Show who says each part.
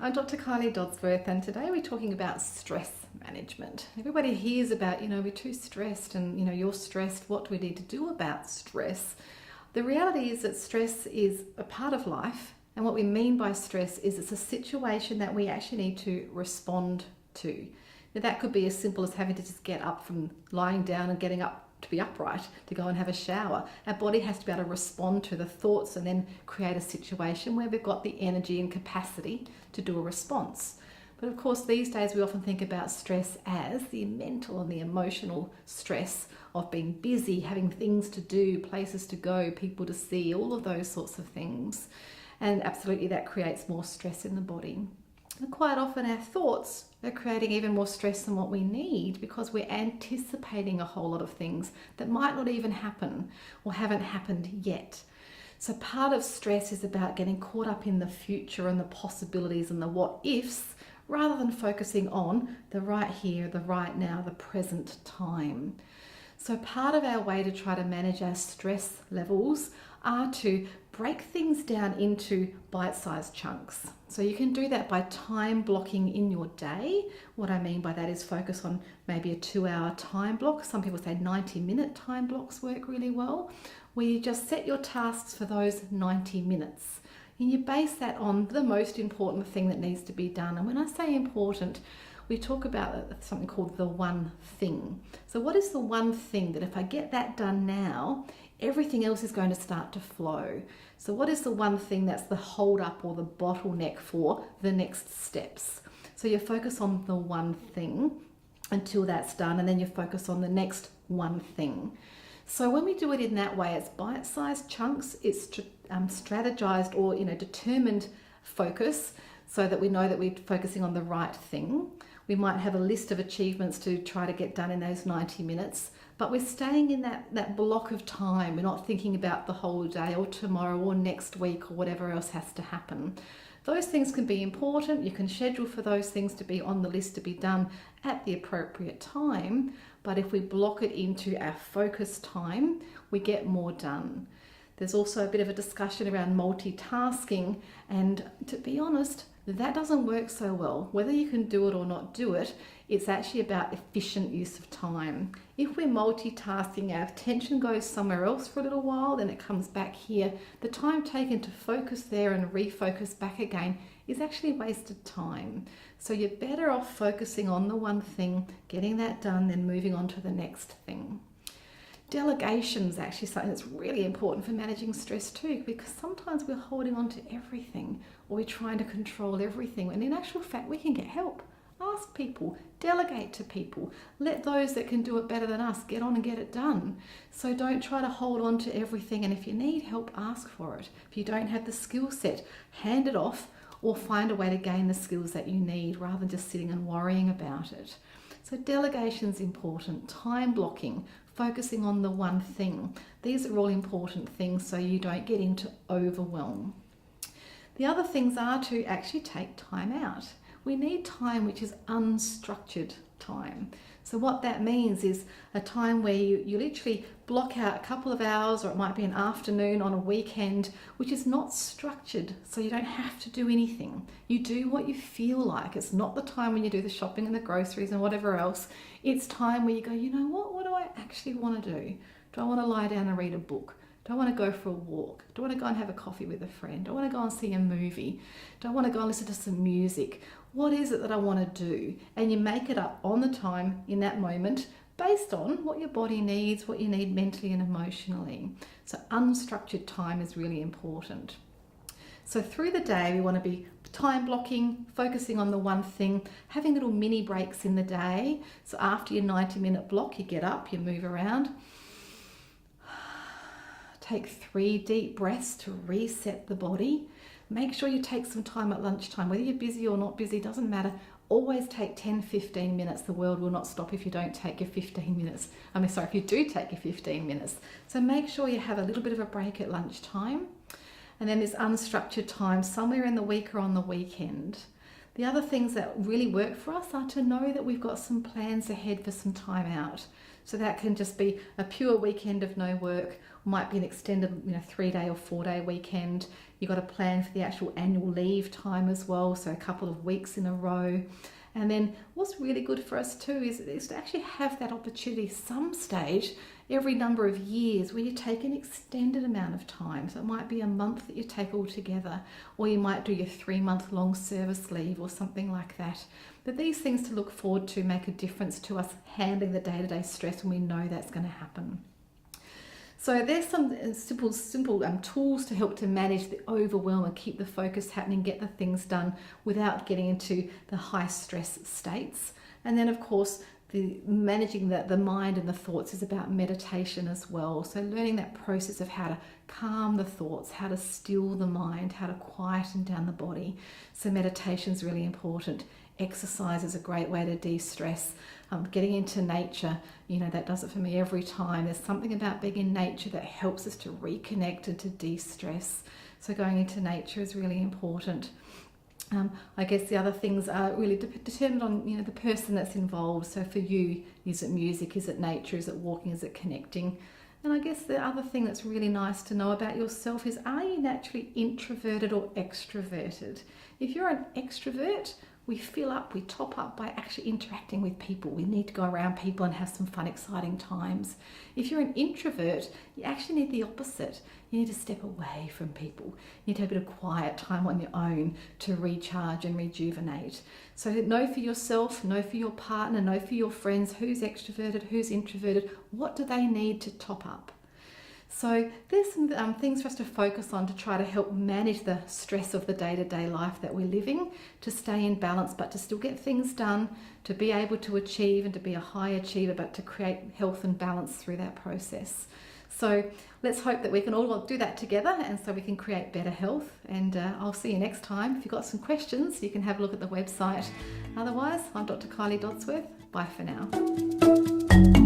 Speaker 1: I'm Dr. Kylie Dodsworth, and today we're talking about stress management. Everybody hears about, we're too stressed and, you're stressed. What do we need to do about stress? The reality is that stress is a part of life, and what we mean by stress is it's a situation that we actually need to respond to. Now, that could be as simple as having to just get up from lying down and getting up to be upright, to go and have a shower. Our body has to be able to respond to the thoughts and then create a situation where we've got the energy and capacity to do a response. But of course, these days we often think about stress as the mental and the emotional stress of being busy, having things to do, places to go, people to see, all of those sorts of things. And absolutely that creates more stress in the body. And quite often our thoughts are creating even more stress than what we need because we're anticipating a whole lot of things that might not even happen or haven't happened yet. So part of stress is about getting caught up in the future and the possibilities and the what ifs rather than focusing on the right here, the right now, the present time. So part of our way to try to manage our stress levels are to break things down into bite-sized chunks. So you can do that by time blocking in your day. What I mean by that is focus on maybe a 2-hour time block. Some people say 90-minute time blocks work really well, where you just set your tasks for those 90 minutes. And you base that on the most important thing that needs to be done. And when I say important, we talk about something called the one thing. So what is the one thing that if I get that done now, everything else is going to start to flow? So what is the one thing that's the hold up or the bottleneck for the next steps? So you focus on the one thing until that's done, and then you focus on the next one thing. So when we do it in that way, it's bite-sized chunks, it's strategized or determined focus so that we know that we're focusing on the right thing. We might have a list of achievements to try to get done in those 90 minutes, but we're staying in that block of time. We're not thinking about the whole day or tomorrow or next week or whatever else has to happen. Those things can be important. You can schedule for those things to be on the list to be done at the appropriate time, but if we block it into our focus time, we get more done. There's also a bit of a discussion around multitasking, and to be honest, that doesn't work so well. Whether you can do it or not do it, it's actually about efficient use of time. If we're multitasking, our attention goes somewhere else for a little while, then it comes back here. The time taken to focus there and refocus back again is actually wasted time. So you're better off focusing on the one thing, getting that done, then moving on to the next thing. Delegation is actually something that's really important for managing stress too, because sometimes we're holding on to everything or we're trying to control everything, when in actual fact we can get help. Ask people, delegate to people, let those that can do it better than us get on and get it done. So don't try to hold on to everything, and if you need help, ask for it. If you don't have the skill set, hand it off or find a way to gain the skills that you need rather than just sitting and worrying about it. So delegation is important, time blocking, focusing on the one thing. These are all important things so you don't get into overwhelm. The other things are to actually take time out. We need time which is unstructured time. So what that means is a time where you literally block out a couple of hours, or it might be an afternoon on a weekend, which is not structured, so you don't have to do anything. You do what you feel like. It's not the time when you do the shopping and the groceries and whatever else. It's time where you go, what do I actually want to do? Do I want to lie down and read a book? Do I want to go for a walk? Do I want to go and have a coffee with a friend? Do I want to go and see a movie? Do I want to go and listen to some music? What is it that I want to do? And you make it up on the time in that moment based on what your body needs, what you need mentally and emotionally. So unstructured time is really important. So through the day, we want to be time blocking, focusing on the one thing, having little mini breaks in the day. So after your 90-minute block, you get up, you move around. Take 3 deep breaths to reset the body. Make sure you take some time at lunchtime. Whether you're busy or not busy, doesn't matter. Always take 10-15 minutes. The world will not stop if you don't take your 15 minutes. If you do take your 15 minutes. So make sure you have a little bit of a break at lunchtime. And then this unstructured time somewhere in the week or on the weekend. The other things that really work for us are to know that we've got some plans ahead for some time out. So that can just be a pure weekend of no work, might be an extended 3-day or 4-day weekend. You've got to plan for the actual annual leave time as well, so a couple of weeks in a row. And then what's really good for us too is to actually have that opportunity some stage every number of years where you take an extended amount of time. So it might be a month that you take all together, or you might do your 3-month long service leave or something like that. But these things to look forward to make a difference to us handling the day-to-day stress when we know that's going to happen. So there's some simple tools to help to manage the overwhelm and keep the focus happening, get the things done without getting into the high stress states. And then of course, managing the mind and the thoughts is about meditation as well. So learning that process of how to calm the thoughts, how to still the mind, how to quieten down the body. So meditation is really important. Exercise is a great way to de-stress. Getting into nature, that does it for me every time. There's something about being in nature that helps us to reconnect and to de-stress. So going into nature is really important. I guess the other things are really determined on the person that's involved. So for you, is it music? Is it nature? Is it walking? Is it connecting? And I guess the other thing that's really nice to know about yourself is, are you naturally introverted or extroverted? If you're an extrovert, we fill up, we top up by actually interacting with people. We need to go around people and have some fun, exciting times. If you're an introvert, you actually need the opposite. You need to step away from people. You need to have a bit of quiet time on your own to recharge and rejuvenate. So know for yourself, know for your partner, know for your friends, who's extroverted, who's introverted, what do they need to top up? So there's some things for us to focus on to try to help manage the stress of the day-to-day life that we're living, to stay in balance, but to still get things done, to be able to achieve and to be a high achiever, but to create health and balance through that process. So let's hope that we can all do that together, and so we can create better health. And I'll see you next time. If you've got some questions, you can have a look at the website. Otherwise, I'm Dr. Kylie Dodsworth. Bye for now.